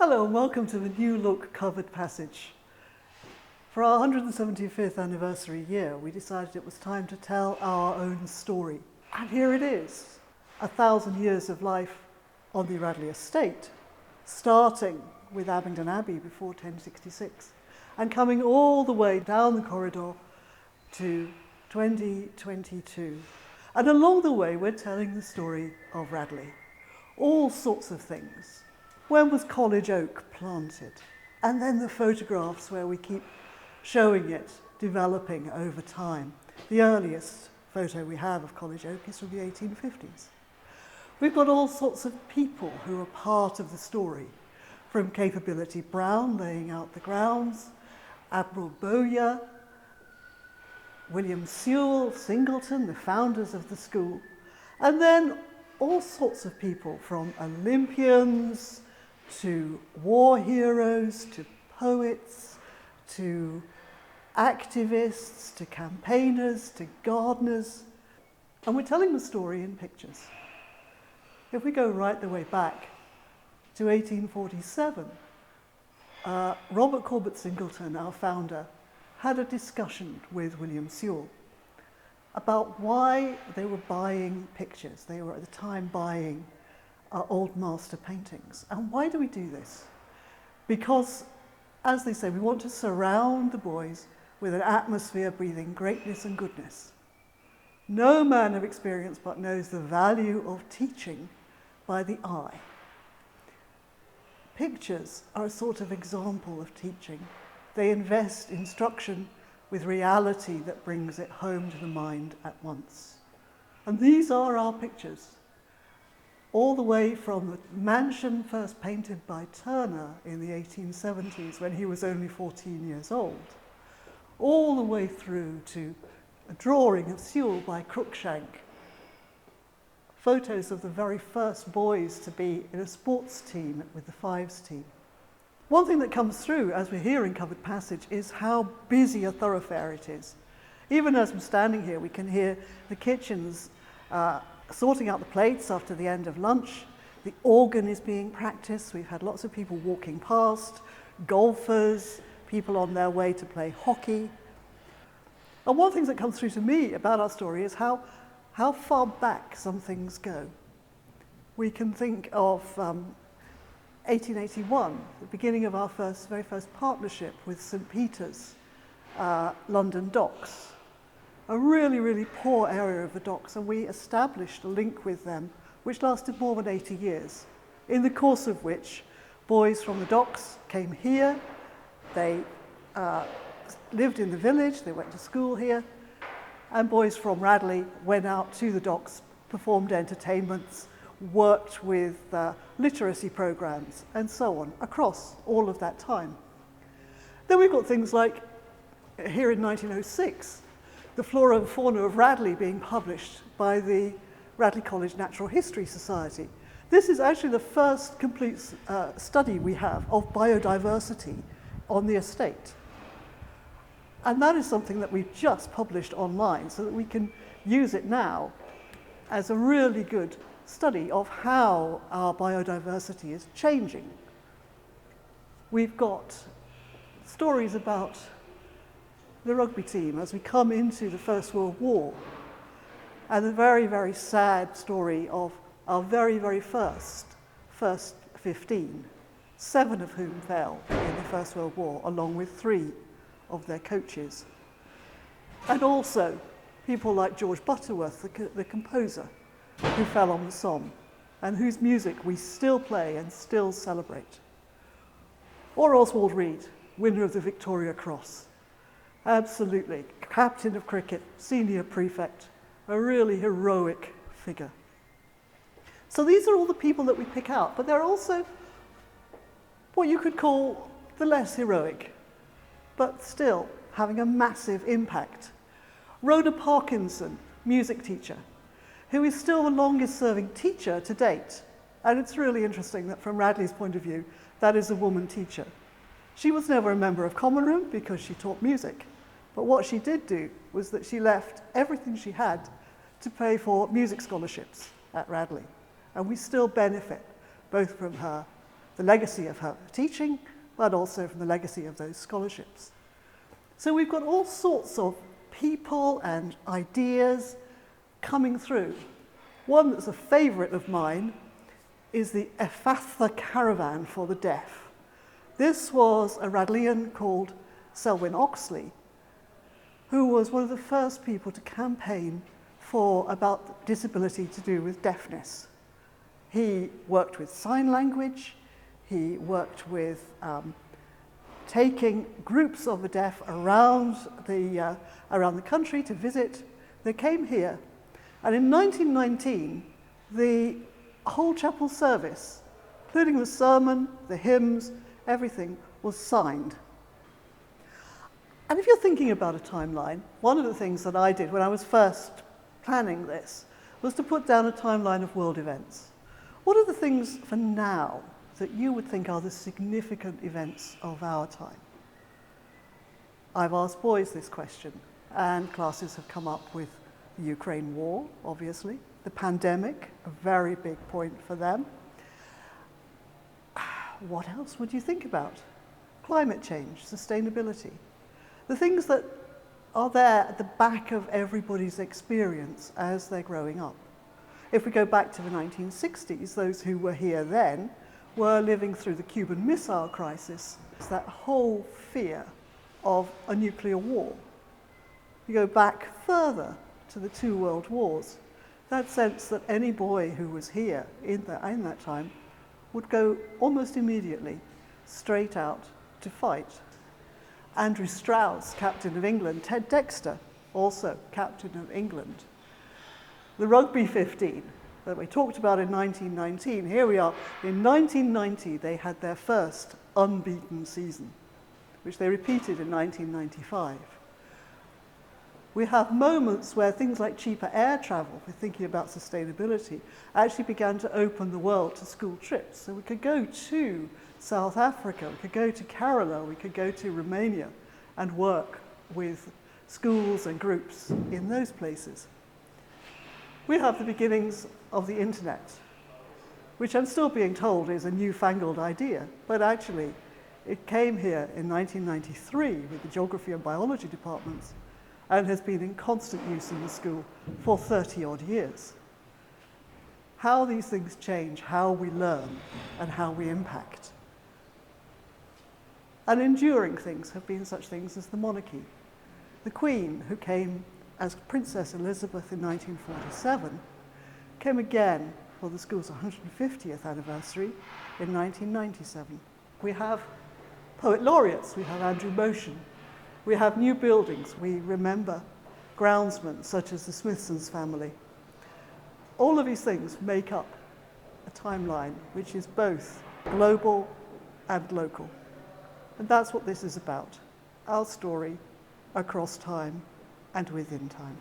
Hello and welcome to the New Look covered passage. For our 175th anniversary year, we decided it was time to tell our own story. And here it is, 1,000 years of life on the Radley estate, starting with Abingdon Abbey before 1066, and coming all the way down the corridor to 2022. And along the way, we're telling the story of Radley. All sorts of things. When was College Oak planted? And then the photographs where we keep showing it developing over time. The earliest photo we have of College Oak is from the 1850s. We've got all sorts of people who are part of the story, from Capability Brown laying out the grounds, Admiral Bowyer, William Sewell, Singleton, the founders of the school, and then all sorts of people from Olympians to war heroes, to poets, to activists, to campaigners, to gardeners. And we're telling the story in pictures. If we go right the way back to 1847, Robert Corbett Singleton, our founder, had a discussion with William Sewell about why they were buying pictures. They were at the time buying old master paintings. And why do we do this? Because, as they say, we want to surround the boys with an atmosphere breathing greatness and goodness. No man of experience but knows the value of teaching by the eye. Pictures are a sort of example of teaching. They invest instruction with reality that brings it home to the mind at once. And these are our pictures. All the way from the mansion first painted by Turner in the 1870s when he was only 14 years old, all the way through to a drawing of Sewell by Cruikshank, photos of the very first boys to be in a sports team with the Fives team. One thing that comes through as we're here in Covered Passage is how busy a thoroughfare it is. Even as I'm standing here, we can hear the kitchens sorting out the plates after the end of lunch. The organ is being practiced. We've had lots of people walking past, golfers, people on their way to play hockey. And one thing that comes through to me about our story is how far back some things go. We can think of 1881, the beginning of our very first partnership with St. Peter's London docks. A really, really poor area of the docks, and we established a link with them which lasted more than 80 years, in the course of which boys from the docks came here, they lived in the village, they went to school here, and boys from Radley went out to the docks, performed entertainments, worked with literacy programs, and so on, across all of that time. Then we've got things like, here in 1906, the Flora and Fauna of Radley being published by the Radley College Natural History Society. This is actually the first complete study we have of biodiversity on the estate. And that is something that we've just published online so that we can use it now as a really good study of how our biodiversity is changing. We've got stories about the rugby team as we come into the First World War, and the very, very sad story of our very, very first 15, 7 of whom fell in the First World War, along with 3 of their coaches. And also people like George Butterworth, the composer, who fell on the Somme, and whose music we still play and still celebrate. Or Oswald Reed, winner of the Victoria Cross. Absolutely, captain of cricket, senior prefect, a really heroic figure. So these are all the people that we pick out, but they're also what you could call the less heroic, but still having a massive impact. Rhoda Parkinson, music teacher, who is still the longest serving teacher to date. And it's really interesting that from Radley's point of view, that is a woman teacher. She was never a member of Common Room because she taught music. But what she did do was that she left everything she had to pay for music scholarships at Radley. And we still benefit both from her the legacy of her teaching, but also from the legacy of those scholarships. So we've got all sorts of people and ideas coming through. One that's a favourite of mine is the Ephatha Caravan for the Deaf. This was a Radleyan called Selwyn Oxley, who was one of the first people to campaign about disability to do with deafness. He worked with sign language, he worked with taking groups of the deaf around the country to visit. They came here, and in 1919, the whole chapel service, including the sermon, the hymns, everything was signed. And if you're thinking about a timeline, one of the things that I did when I was first planning this was to put down a timeline of world events. What are the things for now that you would think are the significant events of our time? I've asked boys this question, and classes have come up with the Ukraine war, obviously, the pandemic, a very big point for them. What else would you think about? Climate change, sustainability. The things that are there at the back of everybody's experience as they're growing up. If we go back to the 1960s, those who were here then were living through the Cuban Missile Crisis. It's that whole fear of a nuclear war. You go back further to the two world wars, that sense that any boy who was here in that time would go almost immediately straight out to fight. Andrew Strauss, captain of England, Ted Dexter, also captain of England. The Rugby 15 that we talked about in 1919, here we are. In 1990, they had their first unbeaten season, which they repeated in 1995. We have moments where things like cheaper air travel, we're thinking about sustainability, actually began to open the world to school trips. So we could go to South Africa, we could go to Kerala, we could go to Romania and work with schools and groups in those places. We have the beginnings of the internet, which I'm still being told is a newfangled idea, but actually it came here in 1993 with the geography and biology departments and has been in constant use in the school for 30 odd years. How these things change, how we learn, and how we impact. And enduring things have been such things as the monarchy. The Queen, who came as Princess Elizabeth in 1947, came again for the school's 150th anniversary in 1997. We have poet laureates, we have Andrew Motion, we have new buildings, we remember groundsmen such as the Smithson's family. All of these things make up a timeline which is both global and local. And that's what this is about, our story across time and within time.